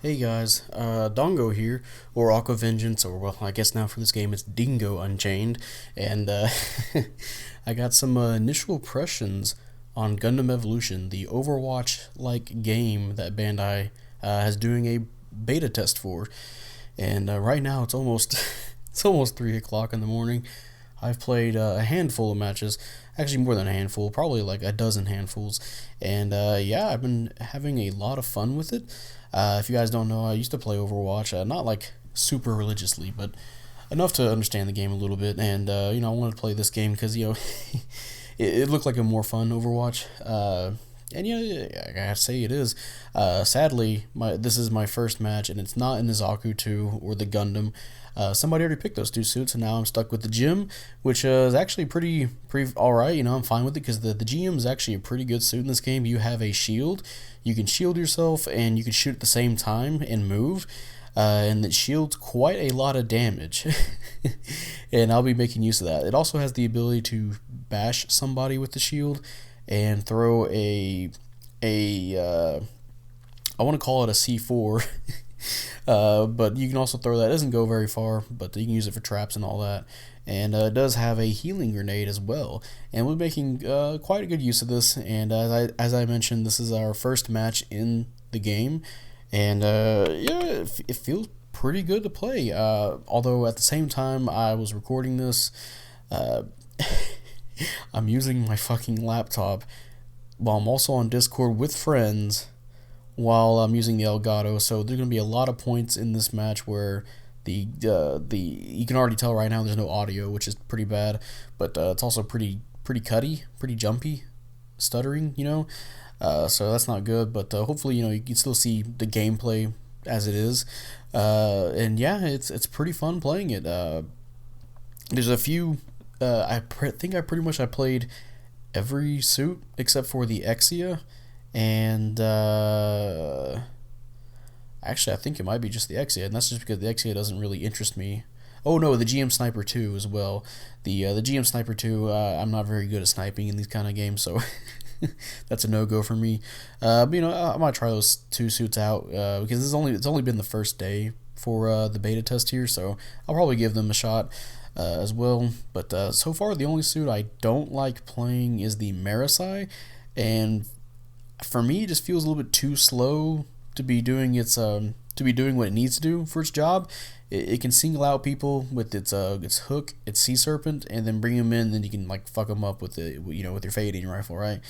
Hey guys, Dongo here, or Aqua Vengeance, or well, I guess now for this game it's Dingo Unchained, and I got some initial impressions on Gundam Evolution, the Overwatch-like game that Bandai is doing a beta test for, and right now it's almost it's almost 3 o'clock in the morning. I've played a handful of matches, actually more than a handful, probably like a dozen handfuls, and yeah, I've been having a lot of fun with it. If you guys don't know, I used to play Overwatch, not like super religiously, but enough to understand the game a little bit. And I wanted to play this game because it looked like a more fun Overwatch. And I gotta say it is. Sadly, this is my first match, and it's not in the Zaku 2 or the Gundam. Somebody already picked those two suits, and now I'm stuck with the Gym, which is actually pretty all right. I'm fine with it because the GM is actually a pretty good suit in this game. You have a shield, you can shield yourself, and you can shoot at the same time and move. And it shields quite a lot of damage, and I'll be making use of that. It also has the ability to bash somebody with the shield and throw a I want to call it a C4. But you can also throw that. It doesn't go very far, but you can use it for traps and all that. And it does have a healing grenade as well. And we're making quite a good use of this. And as I mentioned, this is our first match in the game. And yeah, it feels pretty good to play. Although at the same time I was recording this, uh, I'm using my fucking laptop while I'm also on Discord with friends while I'm using the Elgato. So there's gonna be a lot of points in this match where the you can already tell right now there's no audio, which is pretty bad, but it's also pretty cutty, pretty jumpy, stuttering, so that's not good. But hopefully you can still see the gameplay as it is, and yeah, it's pretty fun playing it. There's a few. Think I played every suit except for the Exia, and actually I think it might be just the Exia, and that's just because the Exia doesn't really interest me. Oh no, the GM Sniper 2 as well. The GM Sniper 2, I'm not very good at sniping in these kind of games, so that's a no go for me. But I might try those two suits out because it's only been the first day for the beta test here, so I'll probably give them a shot as well. But so far, the only suit I don't like playing is the Marisai, and for me, it just feels a little bit too slow to be doing what it needs to do for its job. It can single out people with its hook, its sea serpent, and then bring them in. Then you can like fuck them up with with your fading rifle, right?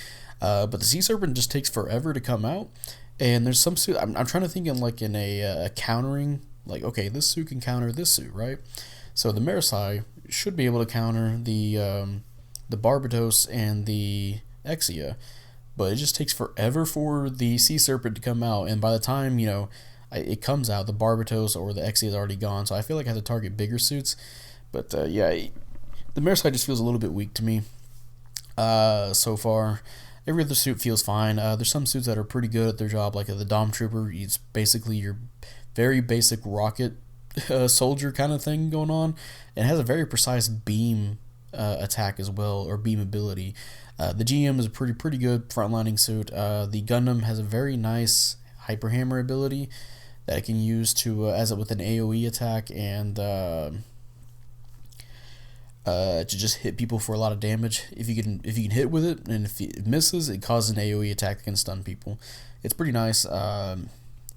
But the sea serpent just takes forever to come out. And there's some suit I'm trying to think in a countering, like, okay, this suit can counter this suit, right? So the Marisai should be able to counter the Barbatos and the Exia, but it just takes forever for the Sea Serpent to come out, and by the time it comes out, the Barbatos or the Exia is already gone. So I feel like I have to target bigger suits, but yeah, the Marisai just feels a little bit weak to me. So far, every other suit feels fine. There's some suits that are pretty good at their job, like the Dom Trooper. It's basically your very basic rocket soldier kind of thing going on, and it has a very precise beam attack as well, or beam ability. The GM is a pretty good frontlining suit. The Gundam has a very nice hyper hammer ability that it can use with an AOE attack, and to just hit people for a lot of damage. If you can hit with it, and if it misses, it causes an AOE attack that can stun people. It's pretty nice.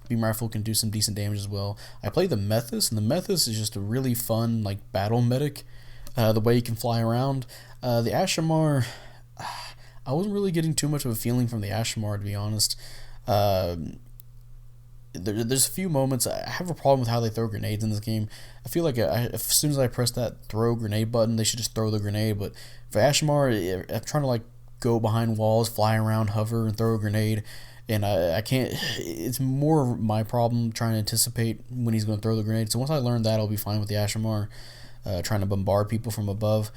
Beam rifle can do some decent damage as well. I play the Methus, and the Methus is just a really fun like battle medic. The way you can fly around. The Ashamar, I wasn't really getting too much of a feeling from the Ashamar, to be honest. There's a few moments I have a problem with how they throw grenades in this game. I feel like as soon as I press that throw grenade button, they should just throw the grenade. But for Ashamar, I'm trying to like go behind walls, fly around, hover, and throw a grenade, and I can't. It's more my problem trying to anticipate when he's going to throw the grenade. So once I learn that, I'll be fine with the Ashamar. Trying to bombard people from above.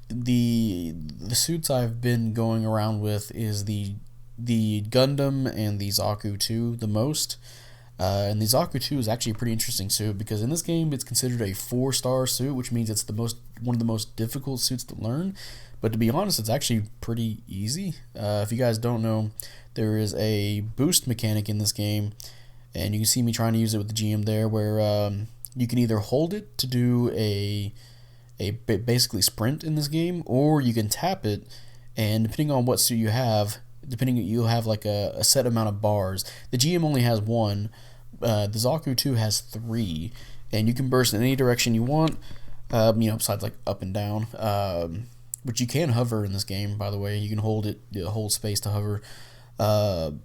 The suits I've been going around with is the Gundam and the Zaku 2 the most. And the Zaku 2 is actually a pretty interesting suit because in this game it's considered a 4-star suit, which means it's one of the most difficult suits to learn. But to be honest, it's actually pretty easy. If you guys don't know, there is a boost mechanic in this game, and you can see me trying to use it with the GM there, where you can either hold it to do a basically sprint in this game, or you can tap it, and depending on what suit you have, you'll have like a set amount of bars. The GM only has one. The Zaku 2 has 3, and you can burst in any direction you want. Besides like up and down. But you can hover in this game, by the way. You can hold space to hover. But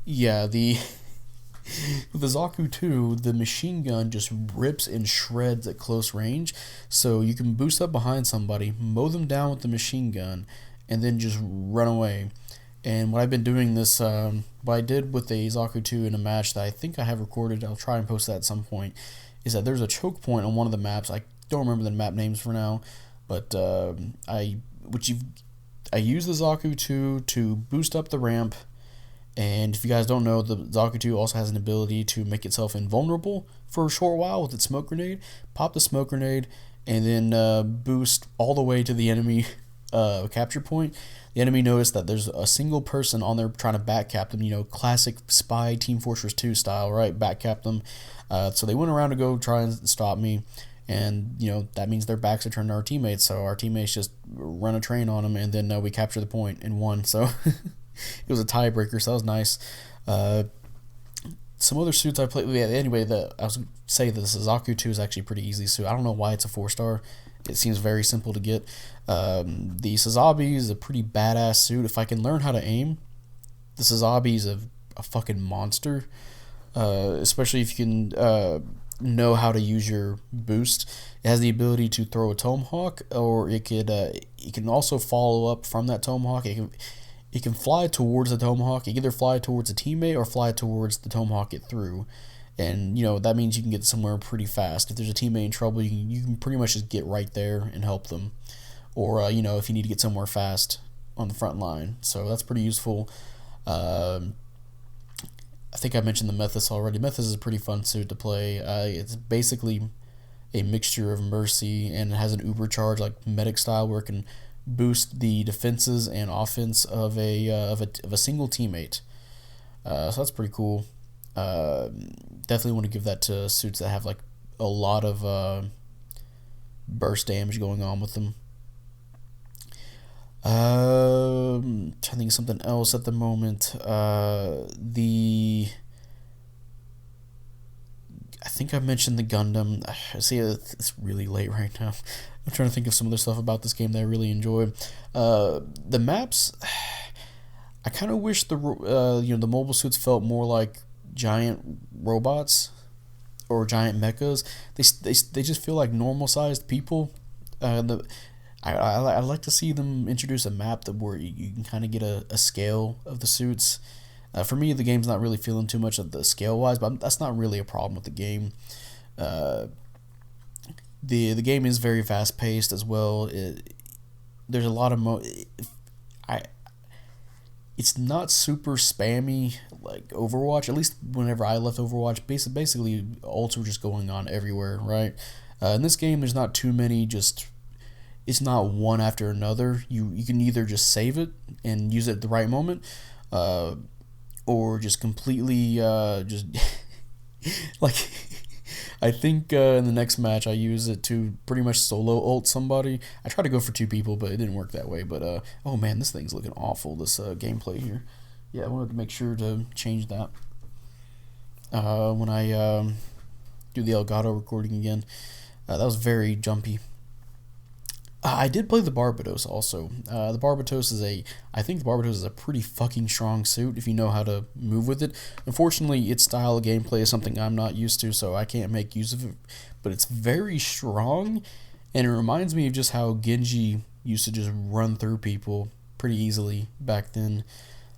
yeah, with the Zaku 2, the machine gun just rips and shreds at close range. So you can boost up behind somebody, mow them down with the machine gun, and then just run away. And what I've been doing what I did with the Zaku 2 in a match that I think I have recorded, I'll try and post that at some point, is that there's a choke point on one of the maps. I don't remember the map names for now, but I use the Zaku 2 to boost up the ramp. And if you guys don't know, the Zaku 2 also has an ability to make itself invulnerable for a short while with its smoke grenade. Pop the smoke grenade, and then boost all the way to the enemy capture point. The enemy noticed that there's a single person on there trying to backcap them, classic spy Team Fortress 2 style, right? Backcap them. So they went around to go try and stop me, and that means their backs are turned to our teammates. So our teammates just run a train on them, and then we capture the point and won. So it was a tiebreaker, so that was nice. Some other suits I played. Yeah, anyway, I was say that the Zaku 2 is actually a pretty easy suit. I don't know why it's a 4-star. It seems very simple to get. The Sazabi is a pretty badass suit. If I can learn how to aim, the Sazabi is a fucking monster. Especially if you can know how to use your boost. It has the ability to throw a tomahawk, or it can also follow up from that tomahawk. It can fly towards the tomahawk. It can either fly towards a teammate or fly towards the tomahawk it threw. And, that means you can get somewhere pretty fast. If there's a teammate in trouble, you can pretty much just get right there and help them. Or, if you need to get somewhere fast on the front line. So that's pretty useful. I think I mentioned the Methus already. Methus is a pretty fun suit to play. It's basically a mixture of Mercy, and it has an uber charge, like medic style, where it can boost the defenses and offense of a single teammate. So that's pretty cool. Definitely want to give that to suits that have like a lot of burst damage going on with them. Trying to think of something else at the moment. I think I mentioned the Gundam. See, it's really late right now. I'm trying to think of some other stuff about this game that I really enjoy. The maps, I kind of wish the mobile suits felt more like giant robots or giant mechas. They just feel like normal sized people. I'd like to see them introduce a map where you can kind of get a scale of the suits. For me, the game's not really feeling too much of the scale wise, but that's not really a problem with the game. The game is very fast paced as well. There's a lot of it's not super spammy like Overwatch. At least whenever I left Overwatch, basically ults were just going on everywhere, right? In this game, there's not too many. It's not one after another. You can either just save it and use it at the right moment, or just completely just like. I think in the next match I use it to pretty much solo ult somebody. I tried to go for 2 people, but it didn't work that way. But oh man, this thing's looking awful. This gameplay here. Yeah, I wanted to make sure to change that when I do the Elgato recording again. That was very jumpy. I did play the Barbados also. The Barbados I think the Barbados is a pretty fucking strong suit if you know how to move with it. Unfortunately, its style of gameplay is something I'm not used to, so I can't make use of it. But it's very strong, and it reminds me of just how Genji used to just run through people pretty easily back then.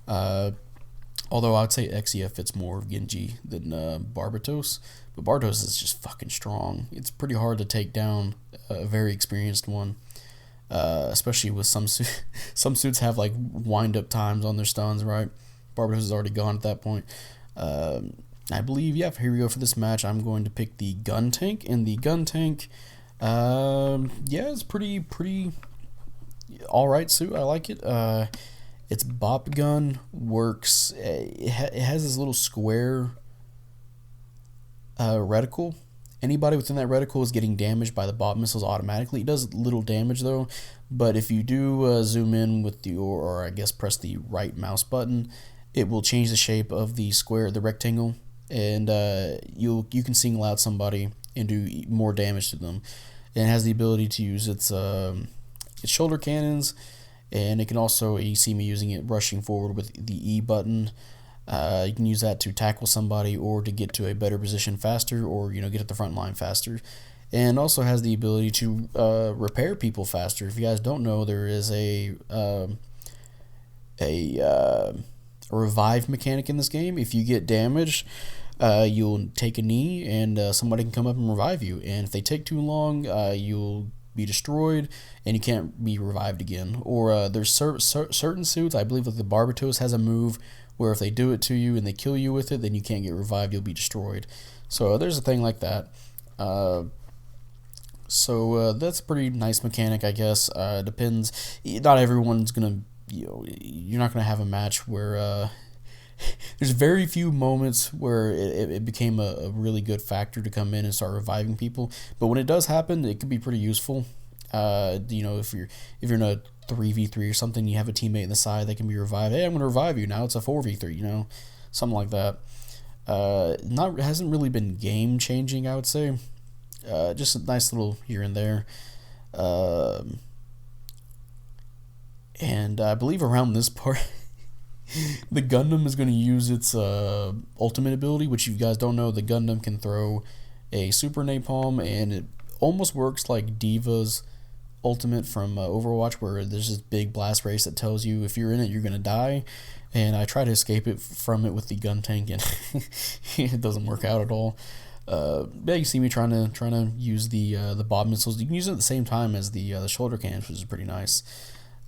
Although I'd say Exia fits more of Genji than Barbados. But Barbados is just fucking strong. It's pretty hard to take down a very experienced one. Especially with some suits have like wind up times on their stuns, right? Barbados is already gone at that point. I believe, yeah, here we go for this match. I'm going to pick the gun tank, and the gun tank, yeah, it's pretty all right suit. I like it. Its bop gun works. It has this little square reticle. Anybody within that reticle is getting damaged by the bop missiles automatically. It does little damage though, but if you do zoom in with the or I guess press the right mouse button, it will change the shape of the square, the rectangle, and you can single out somebody and do more damage to them. And it has the ability to use its shoulder cannons, and it can also, you see me using it rushing forward with the E button. You can use that to tackle somebody or to get to a better position faster, or get at the front line faster. And also has the ability to repair people faster. If you guys don't know, there is a revive mechanic in this game. If you get damaged, you'll take a knee and somebody can come up and revive you. And if they take too long, you'll be destroyed and you can't be revived again. Or there's certain suits, I believe like the Barbatos has a move where if they do it to you and they kill you with it, then you can't get revived, you'll be destroyed. So there's a thing like that. So that's a pretty nice mechanic, I guess. Depends. Not everyone's gonna, you're not gonna have a match where there's very few moments where it became a really good factor to come in and start reviving people. But when it does happen, it can be pretty useful. If you're in a 3v3 or something, you have a teammate in the side that can be revived. Hey, I'm gonna revive you now. It's a 4v3, something like that. It hasn't really been game changing, I would say. Just a nice little here and there. And I believe around this part, the Gundam is going to use its ultimate ability, which you guys don't know. The Gundam can throw a super napalm, and it almost works like Diva's ultimate from Overwatch, where there's this big blast race that tells you if you're in it, you're going to die. And I try to escape it from it with the gun tank, and it doesn't work out at all. Yeah, you see me trying to use the bob missiles. You can use it at the same time as the shoulder cannons, which is pretty nice.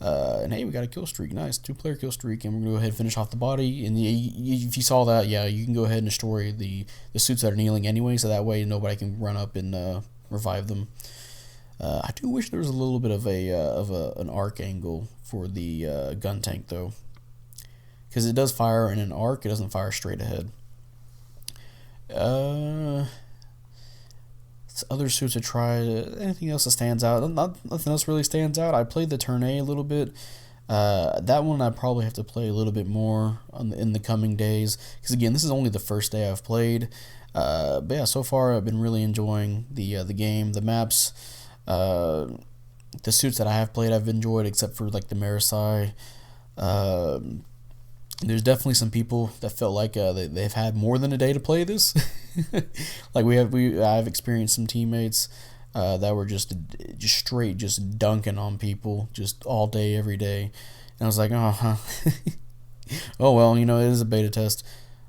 And hey, we got a kill streak. Nice 2-player kill streak, and we're gonna go ahead and finish off the body. And if you saw that, yeah, you can go ahead and destroy the suits that are kneeling anyway, so that way nobody can run up and revive them. I do wish there was a little bit of an arc angle for the gun tank though, because it does fire in an arc. It doesn't fire straight ahead. Other suits I tried. Anything else that stands out? Nothing else really stands out. I played the Turn A little bit. That one I probably have to play a little bit more in the coming days, because again, this is only the first day I've played. But yeah, so far I've been really enjoying the game, the maps, the suits that I have played I've enjoyed, except for like the Marisai. There's definitely some people that felt like they've had more than a day to play this. Like I've experienced some teammates that were just straight just dunking on people just all day every day, and I was like, oh well, it is a beta test.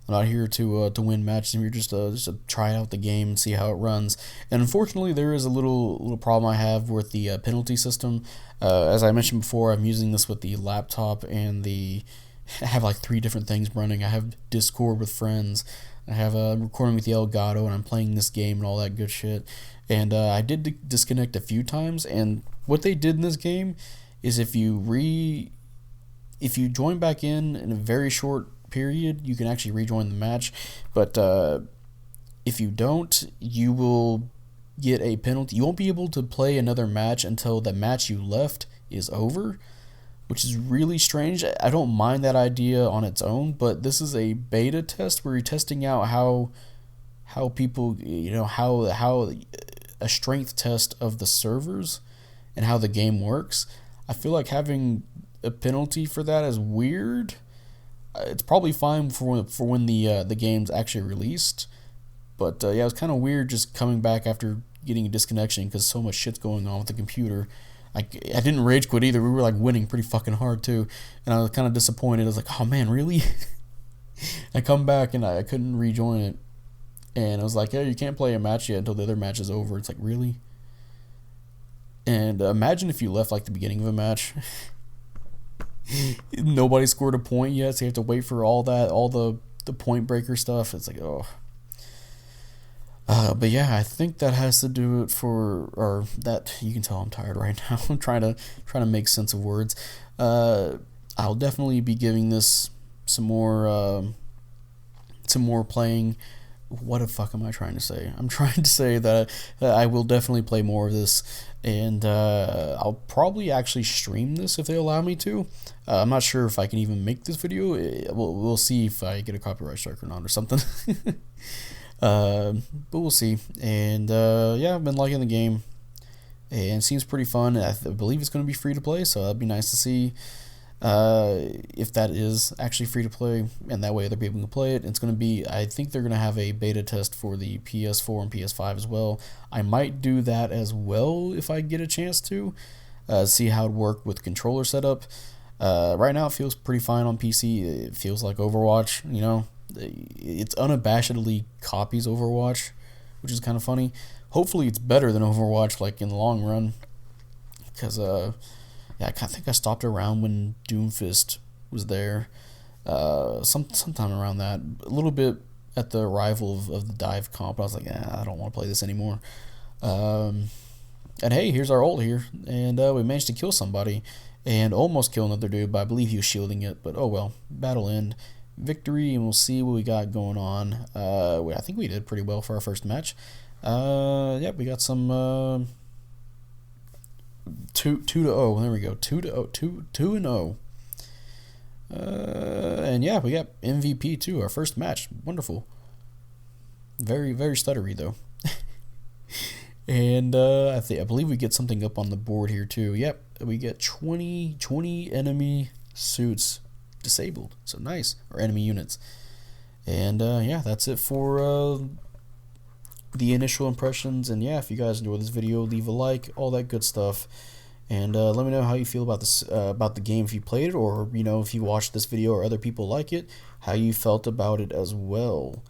I'm not here to win matches. I'm here just to try out the game and see how it runs. And unfortunately, there is a little problem I have with the penalty system. As I mentioned before, I'm using this with the laptop and I have like 3 different things running. I have Discord with friends. I have recording with the Elgato, and I'm playing this game and all that good shit. And I did disconnect a few times. And what they did in this game is if you join back in a very short period, you can actually rejoin the match. But if you don't, you will get a penalty. You won't be able to play another match until the match you left is over, which is really strange. I don't mind that idea on its own, but this is a beta test where you're testing out how people, how a strength test of the servers and how the game works. I feel like having a penalty for that is weird. It's probably fine for when the game's actually released, but yeah, it was kind of weird just coming back after getting a disconnection because so much shit's going on with the computer. I didn't rage quit either. We were like winning pretty fucking hard too, and I was kind of disappointed. I was like, oh man, really? I come back and I couldn't rejoin it, and I was like, yeah, you can't play a match yet until the other match is over. It's like, really? And imagine if you left like the beginning of a match. Nobody scored a point yet, so you have to wait for all the the point breaker stuff. It's like, oh. But yeah, I think that has to do it for, or that, you can tell I'm tired right now. I'm trying to make sense of words. I'll definitely be giving this some more playing. What the fuck am I trying to say? I'm trying to say that I will definitely play more of this, and I'll probably actually stream this if they allow me to. I'm not sure if I can even make this video. We'll see if I get a copyright strike or not or something. But we'll see. And yeah, I've been liking the game, and it seems pretty fun. I believe it's going to be free to play, so that'd be nice to see if that is actually free to play, and that way other people can play it. It's going to be, I think they're going to have a beta test for the PS4 and PS5 as well. I might do that as well if I get a chance to see how it work with controller setup. Right now it feels pretty fine on PC. It feels like Overwatch, you know. It's unabashedly copies Overwatch, which is kind of funny. Hopefully it's better than Overwatch, like in the long run, because yeah, I think I stopped around when Doomfist was there, sometime around that, a little bit at the arrival of the dive comp. I was like, I don't want to play this anymore. And hey, here's our ult here, and we managed to kill somebody and almost kill another dude, but I believe he was shielding it. But oh well, battle end. Victory, and we'll see what we got going on. I think we did pretty well for our first match. Yeah, we got some 2-0. There we go, 2-0. And yeah, we got MVP too. Our first match, wonderful. Very stuttery though. And I believe we get something up on the board here too. Yep, we get 20 enemy suits disabled, so nice, or enemy units. And yeah, that's it for the initial impressions. And yeah, if you guys enjoyed this video, leave a like, all that good stuff, and let me know how you feel about this, about the game, if you played it, or you know, if you watched this video or other people like it, how you felt about it as well.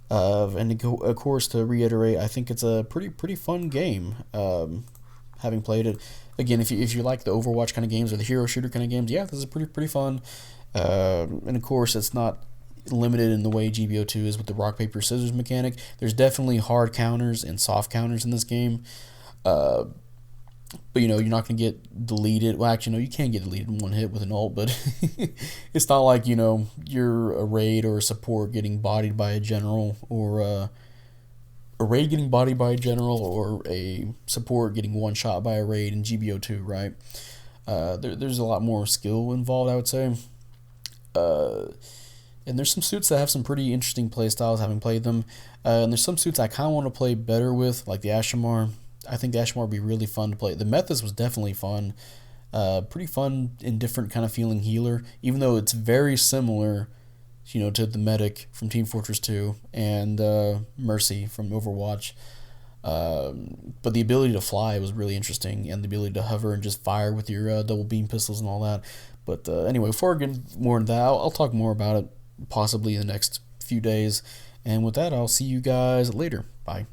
And of course, to reiterate, I think it's a pretty fun game. Having played it, again, if you like the Overwatch kind of games or the hero shooter kind of games, yeah, this is pretty fun. And of course, it's not limited in the way GBO2 is with the rock paper scissors mechanic. There's definitely hard counters and soft counters in this game. But you know, you're not going to get deleted. Well, actually, no, you can get deleted in one hit with an ult, but it's not like, you know, you're a raid or a support getting bodied by a general, or a raid getting bodied by a general, or a support getting one shot by a raid in GBO2, right? There's a lot more skill involved, I would say. And there's some suits that have some pretty interesting playstyles, having played them. And there's some suits I kind of want to play better with, like the Ashamar. I think the Ashamar would be really fun to play. The Methus was definitely fun. Pretty fun and different kind of feeling healer, even though it's very similar, you know, to the Medic from Team Fortress 2 and Mercy from Overwatch. But the ability to fly was really interesting, and the ability to hover and just fire with your double beam pistols and all that. But anyway, before I get more into that, I'll talk more about it possibly in the next few days. And with that, I'll see you guys later. Bye.